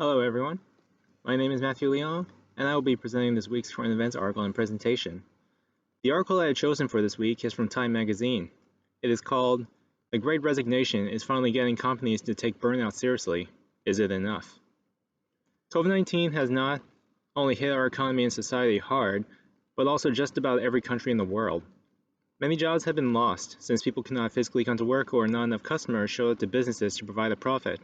Hello everyone, my name is Matthew Leon, and I will be presenting this week's current events article and presentation. The article I have chosen for this week is from Time magazine. It is called, "The Great Resignation is finally getting companies to take burnout seriously. Is it enough?" COVID-19 has not only hit our economy and society hard, but also just about every country in the world. Many jobs have been lost since people cannot physically come to work or not enough customers show up to businesses to provide a profit.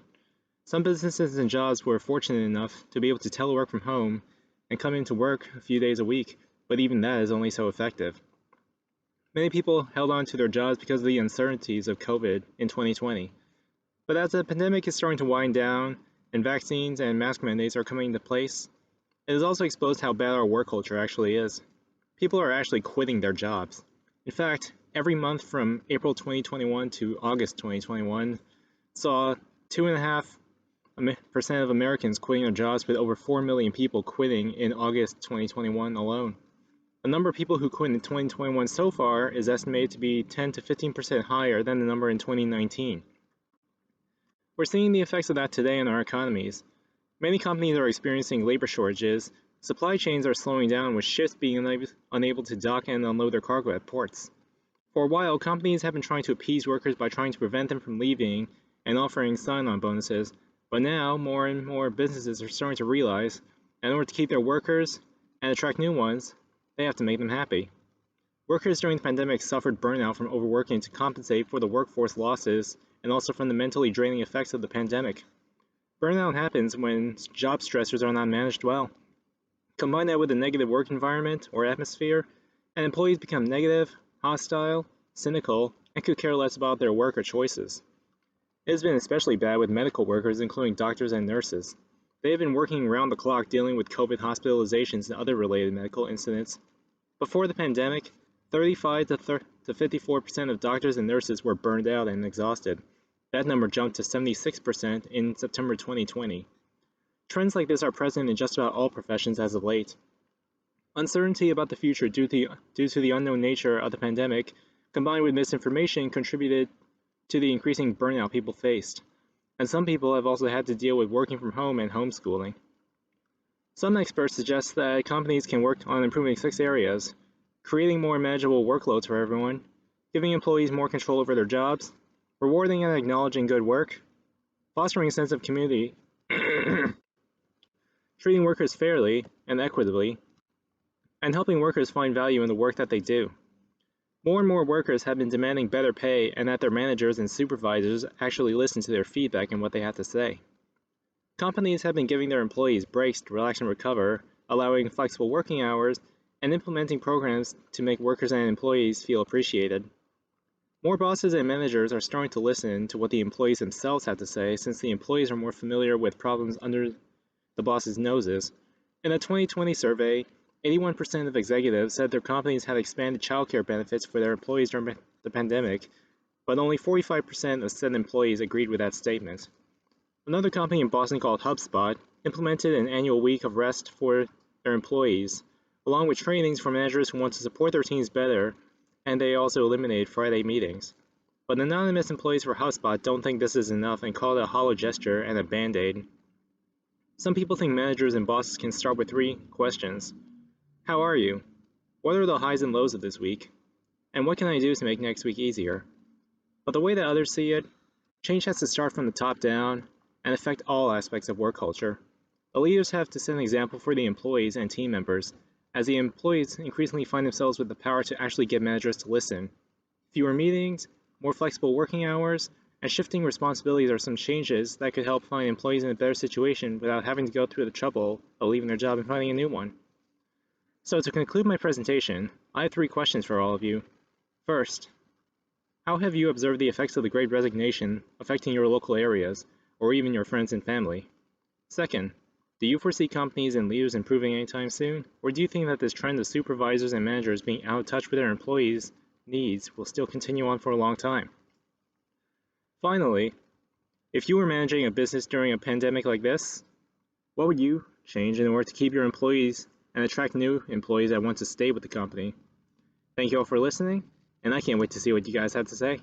Some businesses and jobs were fortunate enough to be able to telework from home and come into work a few days a week, but even that is only so effective. Many people held on to their jobs because of the uncertainties of COVID in 2020. But as the pandemic is starting to wind down and vaccines and mask mandates are coming into place, it has also exposed how bad our work culture actually is. People are actually quitting their jobs. In fact, every month from April 2021 to August 2021 saw 2.5% of Americans quitting their jobs, with over 4 million people quitting in August 2021 alone. The number of people who quit in 2021 so far is estimated to be 10 to 15% higher than the number in 2019. We're seeing the effects of that today in our economies. Many companies are experiencing labor shortages, supply chains are slowing down with ships being unable to dock and unload their cargo at ports. For a while, companies have been trying to appease workers by trying to prevent them from leaving and offering sign-on bonuses. But now, more and more businesses are starting to realize that in order to keep their workers and attract new ones, they have to make them happy. Workers during the pandemic suffered burnout from overworking to compensate for the workforce losses and also from the mentally draining effects of the pandemic. Burnout happens when job stressors are not managed well. Combine that with a negative work environment or atmosphere, and employees become negative, hostile, cynical, and could care less about their work or choices. It has been especially bad with medical workers, including doctors and nurses. They have been working around the clock dealing with COVID hospitalizations and other related medical incidents. Before the pandemic, 35 to 54% of doctors and nurses were burned out and exhausted. That number jumped to 76% in September 2020. Trends like this are present in just about all professions as of late. Uncertainty about the future due to the unknown nature of the pandemic, combined with misinformation, contributed to the increasing burnout people faced, and some people have also had to deal with working from home and homeschooling. Some experts suggest that companies can work on improving 6 areas: creating more manageable workloads for everyone, giving employees more control over their jobs, rewarding and acknowledging good work, fostering a sense of community, treating workers fairly and equitably, and helping workers find value in the work that they do. More and more workers have been demanding better pay and that their managers and supervisors actually listen to their feedback and what they have to say. Companies have been giving their employees breaks to relax and recover, allowing flexible working hours, and implementing programs to make workers and employees feel appreciated. More bosses and managers are starting to listen to what the employees themselves have to say, since the employees are more familiar with problems under the boss's noses. In a 2020 survey, 81% of executives said their companies had expanded childcare benefits for their employees during the pandemic, but only 45% of said employees agreed with that statement. Another company in Boston called HubSpot implemented an annual week of rest for their employees, along with trainings for managers who want to support their teams better, and they also eliminated Friday meetings. But anonymous employees for HubSpot don't think this is enough and call it a hollow gesture and a band-aid. Some people think managers and bosses can start with 3 questions. How are you? What are the highs and lows of this week? And what can I do to make next week easier? But the way that others see it, change has to start from the top down and affect all aspects of work culture. The leaders have to set an example for the employees and team members, as the employees increasingly find themselves with the power to actually get managers to listen. Fewer meetings, more flexible working hours, and shifting responsibilities are some changes that could help find employees in a better situation without having to go through the trouble of leaving their job and finding a new one. So to conclude my presentation, I have 3 questions for all of you. First, how have you observed the effects of the Great Resignation affecting your local areas, or even your friends and family? Second, do you foresee companies and leaders improving anytime soon, or do you think that this trend of supervisors and managers being out of touch with their employees' needs will still continue on for a long time? Finally, if you were managing a business during a pandemic like this, what would you change in order to keep your employees and attract new employees that want to stay with the company? Thank you all for listening, and I can't wait to see what you guys have to say.